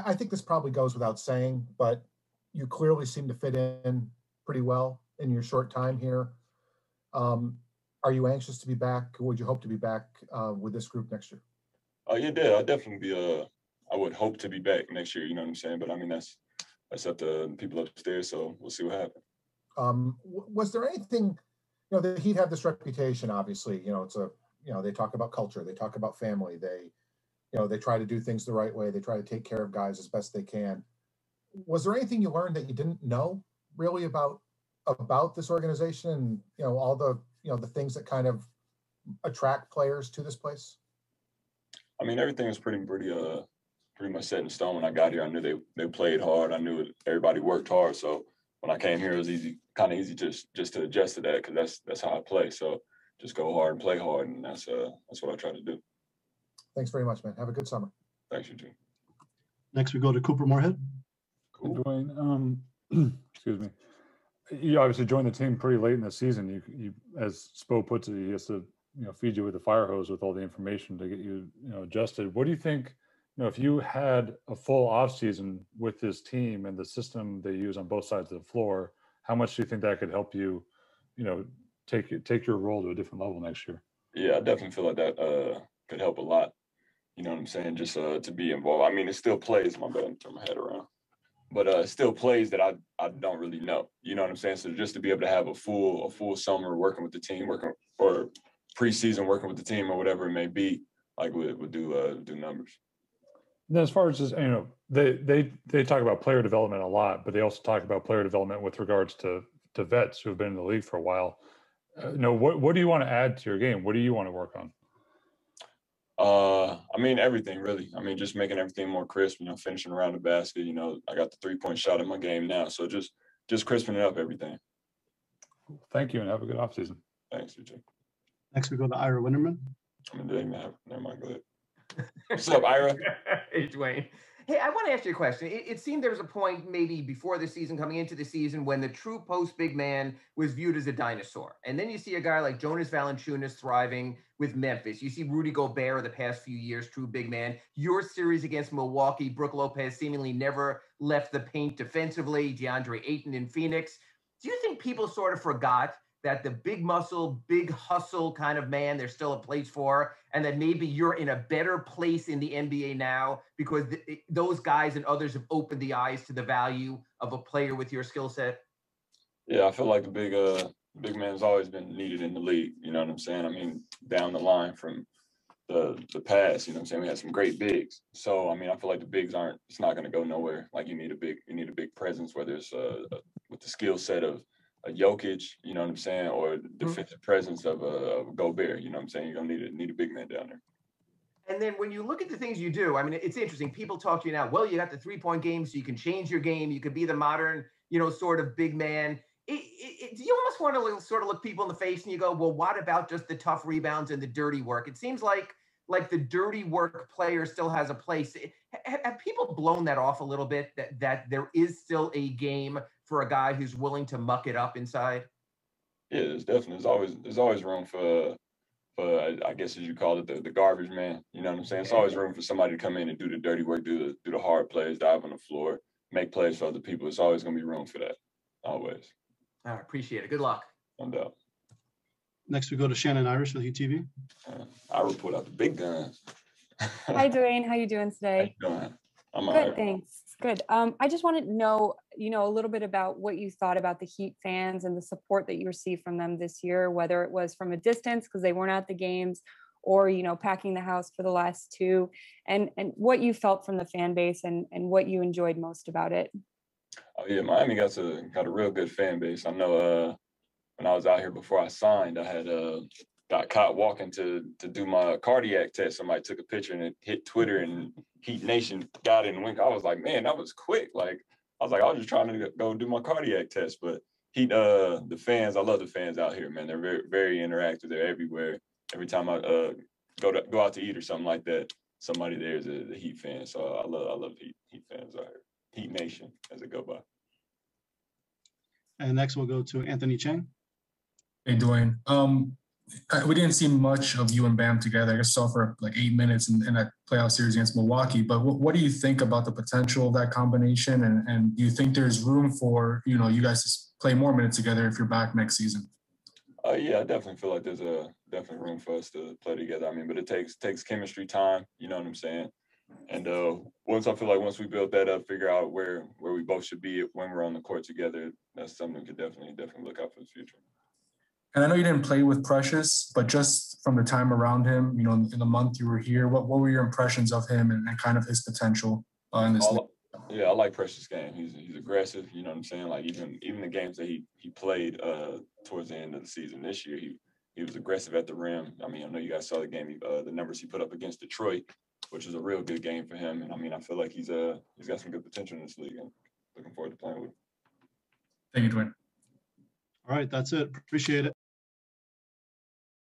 I think this probably goes without saying, but you clearly seem to fit in pretty well in your short time here. Are you anxious to be back? Would you hope to be back with this group next year? Yeah, I'll definitely be. I would hope to be back next year. You know what I'm saying? But I mean, that's up to the people upstairs. So we'll see what happens. Was there anything? The Heat have this reputation. Obviously, it's a. They talk about culture. They talk about family. They try to do things the right way. They try to take care of guys as best they can. Was there anything you learned that you didn't know really about this organization and all the the things that kind of attract players to this place? I mean, everything was pretty much set in stone when I got here. I knew they played hard. I knew everybody worked hard. So when I came here, it was kind of easy just to adjust to that because that's how I play. So just go hard and play hard, and that's what I try to do. Thanks very much, man. Have a good summer. Thanks, you too. Next, we go to Cooper Moorhead. Cool. Dewayne, excuse me. You obviously joined the team pretty late in the season. You as Spo puts it, he has to feed you with a fire hose with all the information to get you adjusted. What do you think? If you had a full off season with this team and the system they use on both sides of the floor, how much do you think that could help you, take your role to a different level next year? Yeah, I definitely feel like that could help a lot. You know what I'm saying? Just to be involved. I mean, it still plays. My bad, I'm turning my head around. But it still plays that I don't really know. You know what I'm saying? So just to be able to have a full summer working with the team, or preseason working with the team or whatever it may be, like would do numbers. And then as far as just, they talk about player development a lot, but they also talk about player development with regards to vets who have been in the league for a while. What do you want to add to your game? What do you want to work on? I mean, everything really. I mean, just making everything more crisp, finishing around the basket. I got the 3-point shot in my game now. So just crisping it up, everything. Thank you, and have a good offseason. Thanks, you too. Next, we go to Ira Winterman. Never mind, go ahead. What's up, Ira? Hey, Dewayne. Hey, I want to ask you a question. It seemed there was a point maybe before the season, coming into the season, when the true post big man was viewed as a dinosaur. And then you see a guy like Jonas Valanciunas thriving with Memphis. You see Rudy Gobert the past few years, true big man. Your series against Milwaukee, Brook Lopez seemingly never left the paint defensively. DeAndre Ayton in Phoenix. Do you think people sort of forgot that the big muscle, big hustle kind of man, there's still a place for, and that maybe you're in a better place in the NBA now because those guys and others have opened the eyes to the value of a player with your skill set? Yeah, I feel like the big man's always been needed in the league. You know what I'm saying? I mean, down the line from the past, we had some great bigs. So, I mean, I feel like the bigs it's not going to go nowhere. Like you need a big presence, whether it's with the skill set of a Jokic, you know what I'm saying, or the defensive presence of a Gobert, you know what I'm saying? You're going to need a big man down there. And then when you look at the things you do, I mean, it's interesting. People talk to you now, well, you got the 3-point game, so you can change your game. You could be the modern, sort of big man. Do you almost want to sort of look people in the face and you go, well, what about just the tough rebounds and the dirty work? It seems like the dirty work player still has a place. Have people blown that off a little bit, that there is still a game for a guy who's willing to muck it up inside? Yeah, there's always room for I guess as you call it, the garbage man. You know what I'm saying? It's always room for somebody to come in and do the dirty work, do the hard plays, dive on the floor, make plays for other people. It's always going to be room for that. Always. I appreciate it. Good luck. No doubt. Next, we go to Shannon Irish with UTV. I report out the big guns. Hi, Dewayne. How you doing today? How you doing? I'm good, thanks. Good. I just wanted to know, a little bit about what you thought about the Heat fans and the support that you received from them this year, whether it was from a distance because they weren't at the games, or packing the house for the last two, and what you felt from the fan base and what you enjoyed most about it. Oh yeah, Miami got a real good fan base. I know when I was out here before I signed, I had got caught walking to do my cardiac test. Somebody took a picture and it hit Twitter, and Heat Nation got it and went. I was like, man, that was quick. Like I was just trying to go do my cardiac test. But the fans, I love the fans out here, man. They're very, very interactive. They're everywhere. Every time I go out to eat or something like that, somebody there is a Heat fan. So I love Heat fans out here. Heat Nation, as it go by. And next we'll go to Anthony Chang. Hey, Dewayne. we didn't see much of you and Bam together. I guess saw for like 8 minutes in that playoff series against Milwaukee. But what do you think about the potential of that combination? And do you think there's room for, you guys to play more minutes together if you're back next season? Yeah, I definitely feel like there's definitely room for us to play together. I mean, but it takes chemistry time. You know what I'm saying? And once we build that up, figure out where we both should be when we're on the court together, that's something we could definitely look out for the future. And I know you didn't play with Precious, but just from the time around him, in the month you were here, what were your impressions of him and kind of his potential in this league? Yeah, I like Precious' game. He's aggressive. You know what I'm saying? Like even the games that he played towards the end of the season this year, he was aggressive at the rim. I mean, I know you guys saw the game, the numbers he put up against Detroit, which was a real good game for him. And I mean, I feel like he's got some good potential in this league. And looking forward to playing with him. Thank you, Dewayne. All right, that's it. Appreciate it.